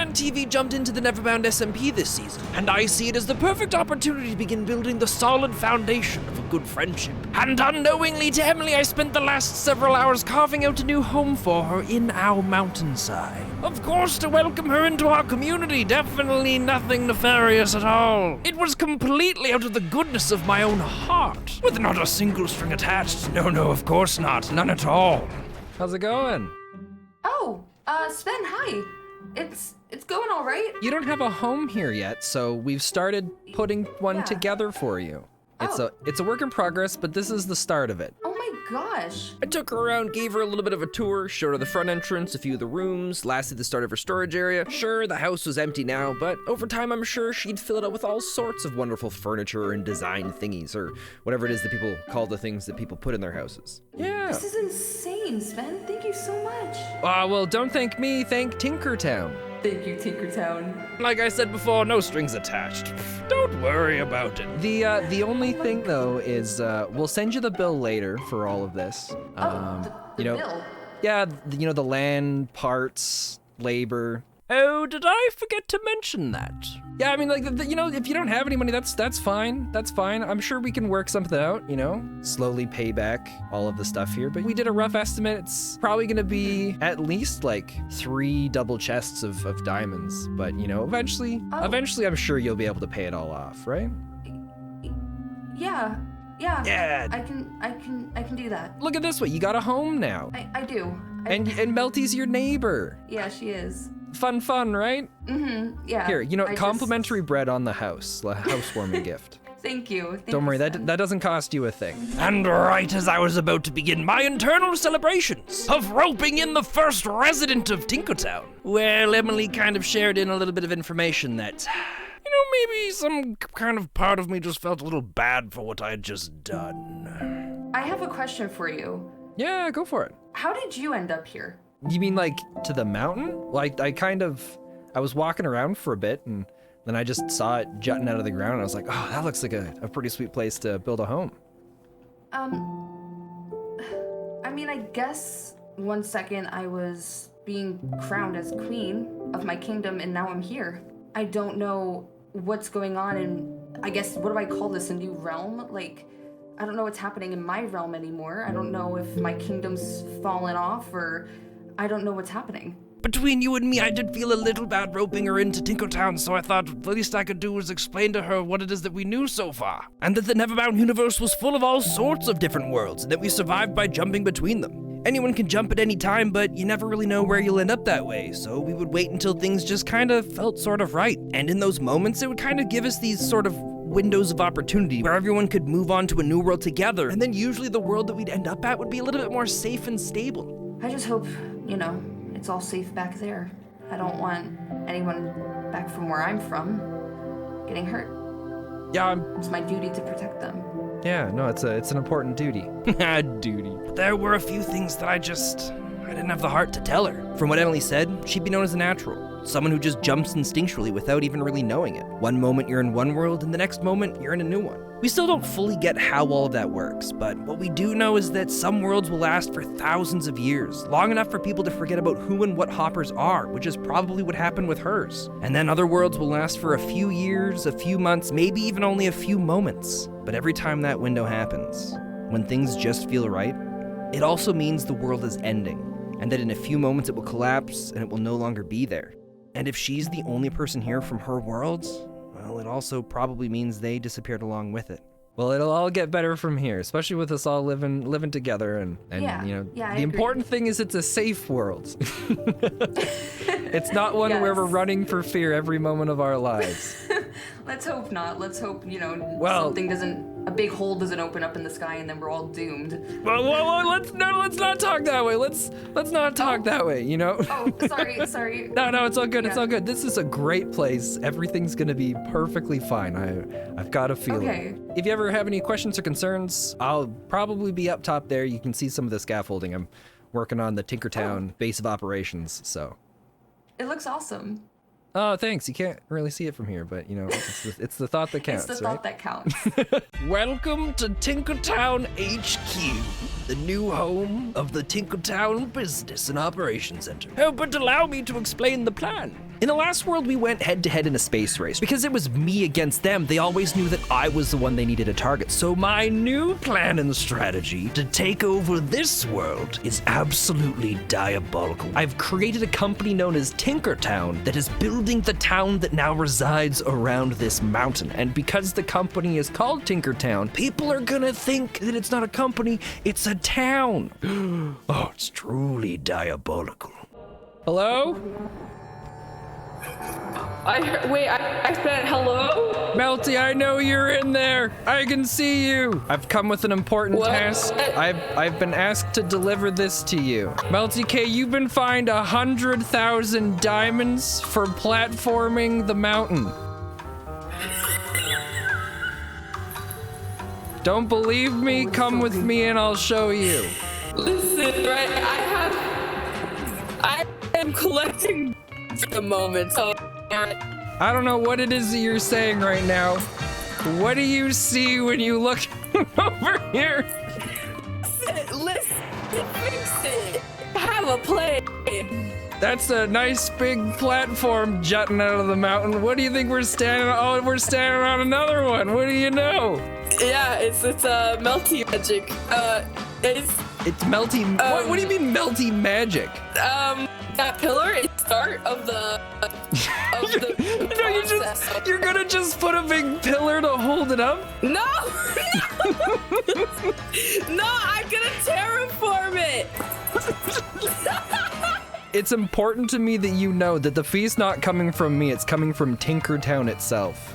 and TV jumped into the NeverBound SMP this season, and I see it as the perfect opportunity to begin building the solid foundation of a good friendship. And unknowingly to Emily, I spent the last several hours carving out a new home for her in our mountainside. Of course, to welcome her into our community, definitely nothing nefarious at all. It was completely out of the goodness of my own heart, with not a single string attached. No, of course not. None at all. How's it going? Oh, Spen, hi. It's going all right. You don't have a home here yet, so we've started putting one together for you. It's a work in progress, but this is the start of it. Oh my gosh. I took her around, gave her a little bit of a tour, showed her the front entrance, a few of the rooms, lastly the start of her storage area. Sure, the house was empty now, but over time I'm sure she'd fill it up with all sorts of wonderful furniture and design thingies, or whatever it is that people call the things that people put in their houses. Yeah. This is insane, Spen. Thank you so much. Well, don't thank me, thank Tinkertown. Thank you, Tinkertown. Like I said before, no strings attached. Don't worry about it. The only thing though is we'll send you the bill later for all of this. The bill? Yeah, the land, parts, labor. Oh, did I forget to mention that? Yeah, I mean, like, if you don't have any money, that's fine. That's fine. I'm sure we can work something out, slowly pay back all of the stuff here. But we did a rough estimate. It's probably gonna be at least like 3 double chests of diamonds. But eventually I'm sure you'll be able to pay it all off, right? Yeah. Yeah. I can do that. Look at this way. You got a home now. I do. And Melty's your neighbor. Yeah, she is. Fun, right? Mm-hmm, yeah. Here, complimentary bread on the house, a housewarming gift. Thank you. Don't worry, that doesn't cost you a thing. And right as I was about to begin my internal celebrations of roping in the first resident of Tinkertown, well, Emily kind of shared in a little bit of information that, maybe some kind of part of me just felt a little bad for what I had just done. I have a question for you. Yeah, go for it. How did you end up here? You mean like to the mountain? Like I was walking around for a bit and then I just saw it jutting out of the ground and I was like, oh, that looks like a pretty sweet place to build a home. I mean, I guess one second I was being crowned as queen of my kingdom and now I'm here. I don't know what's going on in, I guess, what do I call this, a new realm? Like, I don't know what's happening in my realm anymore. I don't know if my kingdom's fallen off or I don't know what's happening. Between you and me, I did feel a little bad roping her into Tinkertown, so I thought the least I could do was explain to her what it is that we knew so far, and that the NeverBound universe was full of all sorts of different worlds, and that we survived by jumping between them. Anyone can jump at any time, but you never really know where you'll end up that way, so we would wait until things just kind of felt sort of right. And in those moments, it would kind of give us these sort of windows of opportunity where everyone could move on to a new world together, and then usually the world that we'd end up at would be a little bit more safe and stable. I just hope, it's all safe back there. I don't want anyone back from where I'm from getting hurt. Yeah, it's my duty to protect them. Yeah, no, it's an important duty. Duty. But there were a few things that I didn't have the heart to tell her. From what Emily said, she'd be known as a natural. Someone who just jumps instinctually without even really knowing it. One moment you're in one world, and the next moment you're in a new one. We still don't fully get how all of that works, but what we do know is that some worlds will last for thousands of years, long enough for people to forget about who and what hoppers are, which is probably what happened with hers. And then other worlds will last for a few years, a few months, maybe even only a few moments. But every time that window happens, when things just feel right, it also means the world is ending, and that in a few moments it will collapse and it will no longer be there. And if she's the only person here from her world, well, it also probably means they disappeared along with it. Well, it'll all get better from here, especially with us all living together, and the important thing is it's a safe world. It's not one where we're running for fear every moment of our lives. Let's hope not. Let's hope, a big hole doesn't open up in the sky and then we're all doomed. Well, let's not talk that way. Let's not talk that way, Oh, sorry. No, it's all good. It's all good. This is a great place. Everything's gonna be perfectly fine. I've got a feeling. Okay. If you ever have any questions or concerns, I'll probably be up top there. You can see some of the scaffolding. I'm working on the Tinkertown base of operations, so. It looks awesome. Oh, thanks. You can't really see it from here, but it's the thought that counts, It's the thought that counts. Welcome to Tinkertown HQ, the new home of the Tinkertown Business and Operations Center. Oh, but allow me to explain the plan. In the last world, we went head-to-head in a space race. Because it was me against them, they always knew that I was the one they needed to target. So my new plan and strategy to take over this world is absolutely diabolical. I've created a company known as Tinkertown that is building the town that now resides around this mountain. And because the company is called Tinkertown, people are gonna think that it's not a company, it's a town. Oh, it's truly diabolical. Hello? I said hello? Melty, I know you're in there. I can see you. I've come with an important task. I've been asked to deliver this to you. Melty K, you've been fined 100,000 diamonds for platforming the mountain. Don't believe me? Come with me and I'll show you. Listen, right, I am collecting for the moment, so I don't know what it is that you're saying right now. What do you see when you look over here? Listen, fix it. Have a plan. That's a nice big platform jutting out of the mountain. What do you think we're standing on? Oh, we're standing on another one. What do you know? Yeah, it's melty magic. It's melty. What do you mean melty magic? That pillar is the start of the you're gonna just put a big pillar to hold it up? No! No, I'm gonna terraform it! It's important to me that you know that the fee's not coming from me, it's coming from Tinkertown itself.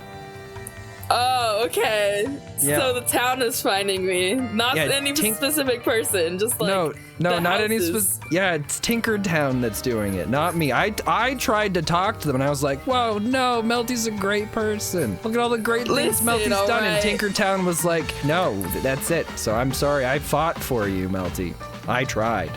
Oh, okay. Yeah. So the town is finding me, not any specific person, just like no, not any specific. Yeah, it's Tinkertown that's doing it, not me. I tried to talk to them, and I was like, "Whoa, no, Melty's a great person. Look at all the great things Melty's done." And Tinkertown was like, "No, that's it." So I'm sorry, I fought for you, Melty. I tried.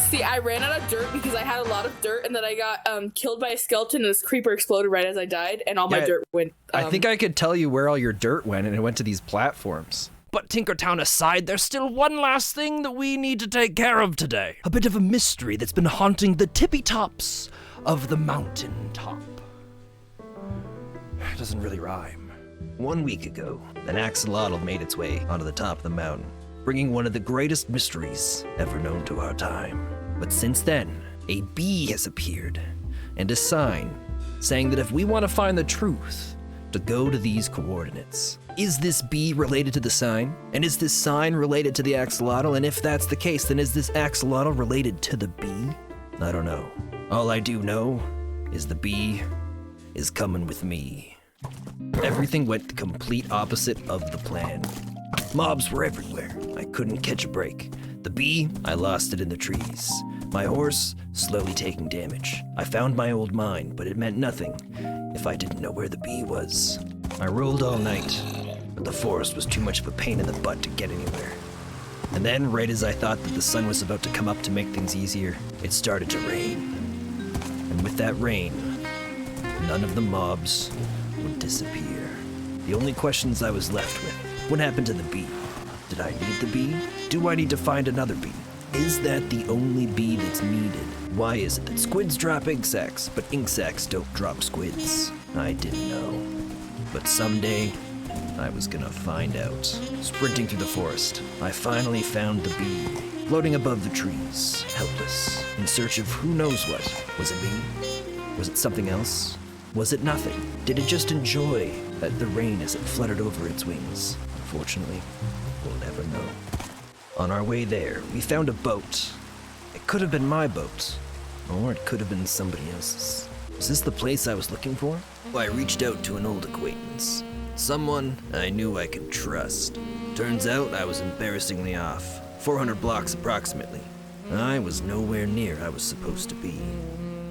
See, I ran out of dirt because I had a lot of dirt, and then I got killed by a skeleton, and this creeper exploded right as I died, and all my dirt went. I think I could tell you where all your dirt went, and it went to these platforms. But Tinkertown aside, there's still one last thing that we need to take care of today. A bit of a mystery that's been haunting the tippy tops of the mountain top. It doesn't really rhyme. 1 week ago, an axolotl made its way onto the top of the mountain, bringing one of the greatest mysteries ever known to our time. But since then, a bee has appeared, and a sign saying that if we want to find the truth, to go to these coordinates. Is this bee related to the sign? And is this sign related to the axolotl? And if that's the case, then is this axolotl related to the bee? I don't know. All I do know is the bee is coming with me. Everything went the complete opposite of the plan. Mobs were everywhere. I couldn't catch a break. The bee, I lost it in the trees. My horse, slowly taking damage. I found my old mine, but it meant nothing if I didn't know where the bee was. I rolled all night, but the forest was too much of a pain in the butt to get anywhere. And then, right as I thought that the sun was about to come up to make things easier, it started to rain. And with that rain, none of the mobs would disappear. The only questions I was left with: what happened to the bee? Did I need the bee? Do I need to find another bee? Is that the only bee that's needed? Why is it that squids drop ink sacs, but ink sacs don't drop squids? I didn't know. But someday, I was gonna find out. Sprinting through the forest, I finally found the bee, floating above the trees, helpless, in search of who knows what. Was it me? Was it something else? Was it nothing? Did it just enjoy the rain as it fluttered over its wings? Unfortunately, we'll never know. On our way there, we found a boat. It could have been my boat, or it could have been somebody else's. Was this the place I was looking for? I reached out to an old acquaintance. Someone I knew I could trust. Turns out I was embarrassingly off. 400 blocks approximately. I was nowhere near I was supposed to be.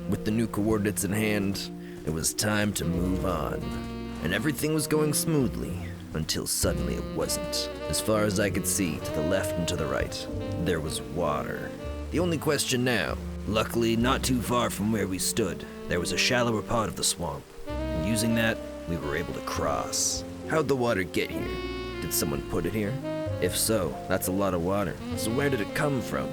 With the new coordinates in hand, it was time to move on. And everything was going smoothly, until suddenly it wasn't. As far as I could see, to the left and to the right, there was water. The only question now, luckily not too far from where we stood, there was a shallower part of the swamp. And using that, we were able to cross. How'd the water get here? Did someone put it here? If so, that's a lot of water. So where did it come from?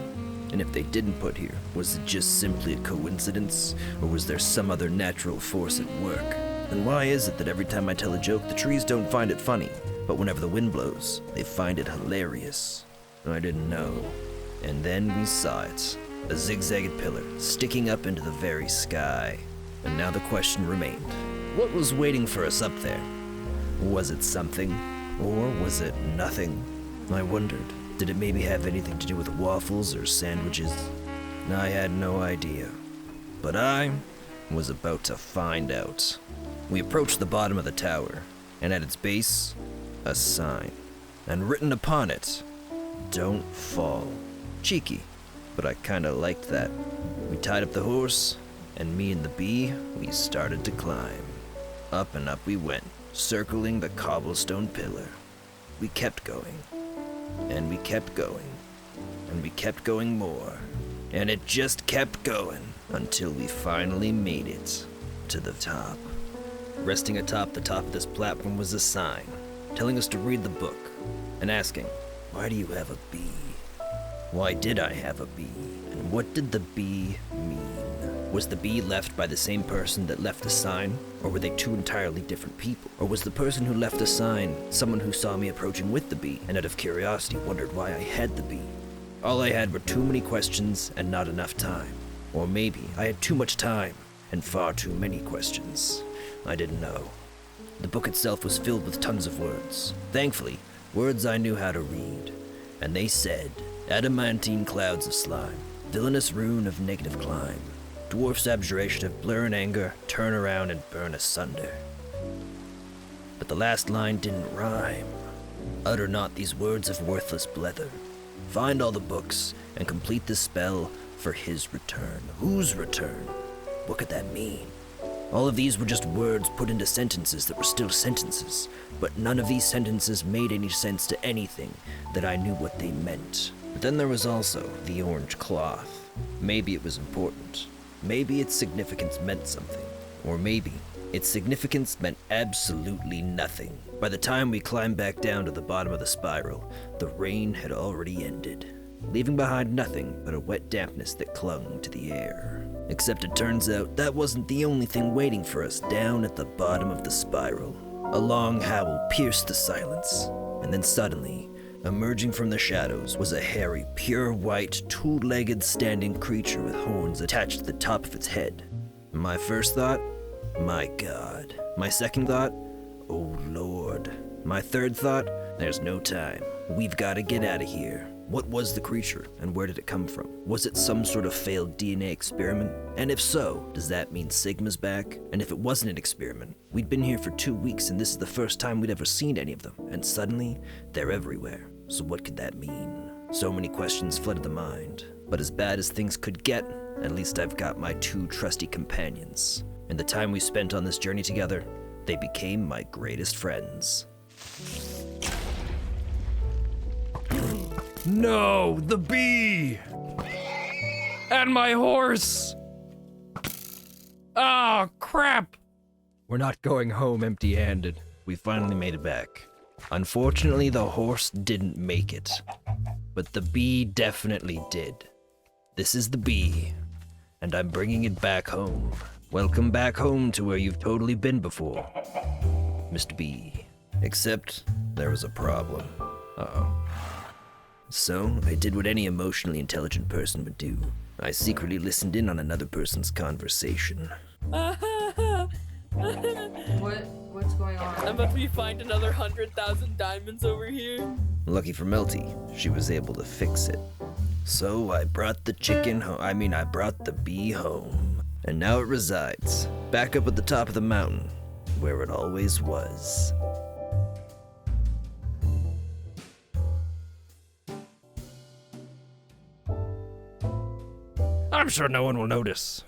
And if they didn't put here, was it just simply a coincidence? Or was there some other natural force at work? And why is it that every time I tell a joke, the trees don't find it funny, but whenever the wind blows, they find it hilarious? I didn't know. And then we saw it. A zigzagged pillar, sticking up into the very sky. And now the question remained. What was waiting for us up there? Was it something? Or was it nothing? I wondered, did it maybe have anything to do with waffles or sandwiches? I had no idea. But I was about to find out. We approached the bottom of the tower, and at its base, a sign. And written upon it, "Don't fall." Cheeky, but I kinda liked that. We tied up the horse, and me and the bee, we started to climb. Up and up we went, circling the cobblestone pillar. We kept going, and we kept going, and we kept going more. And it just kept going until we finally made it to the top. Resting atop the top of this platform was a sign, telling us to read the book, and asking, why do you have a bee? Why did I have a bee? And what did the bee mean? Was the bee left by the same person that left the sign? Or were they two entirely different people? Or was the person who left the sign someone who saw me approaching with the bee, and out of curiosity wondered why I had the bee? All I had were too many questions and not enough time. Or maybe I had too much time and far too many questions. I didn't know. The book itself was filled with tons of words. Thankfully, words I knew how to read. And they said, adamantine clouds of slime, villainous rune of negative climb, dwarf's abjuration of blur and anger, turn around and burn asunder. But the last line didn't rhyme. Utter not these words of worthless blether. Find all the books and complete the spell for his return. Whose return? What could that mean? All of these were just words put into sentences that were still sentences, but none of these sentences made any sense to anything that I knew what they meant. But then there was also the orange cloth. Maybe it was important. Maybe its significance meant something. Or maybe its significance meant absolutely nothing. By the time we climbed back down to the bottom of the spiral, the rain had already ended, leaving behind nothing but a wet dampness that clung to the air. Except it turns out that wasn't the only thing waiting for us down at the bottom of the spiral. A long howl pierced the silence, and then suddenly, emerging from the shadows was a hairy, pure white, two-legged standing creature with horns attached to the top of its head. My first thought, my God. My second thought, oh Lord. My third thought, there's no time. We've got to get out of here. What was the creature, and where did it come from? Was it some sort of failed DNA experiment? And if so, does that mean Sigma's back? And if it wasn't an experiment, we'd been here for 2 weeks and this is the first time we'd ever seen any of them, and suddenly, they're everywhere. So what could that mean? So many questions flooded the mind. But as bad as things could get, at least I've got my 2 trusty companions. And the time we spent on this journey together, they became my greatest friends. No, the bee! And my horse! Ah, crap! We're not going home empty-handed. We finally made it back. Unfortunately, the horse didn't make it. But the bee definitely did. This is the bee, and I'm bringing it back home. Welcome back home to where you've totally been before, Mr. B. Except there was a problem. Uh-oh. So, I did what any emotionally intelligent person would do. I secretly listened in on another person's conversation. What's going on? I'm about to find another 100,000 diamonds over here. Lucky for Melty, she was able to fix it. So I brought the I brought the bee home. And now it resides, back up at the top of the mountain, where it always was. I'm sure no one will notice.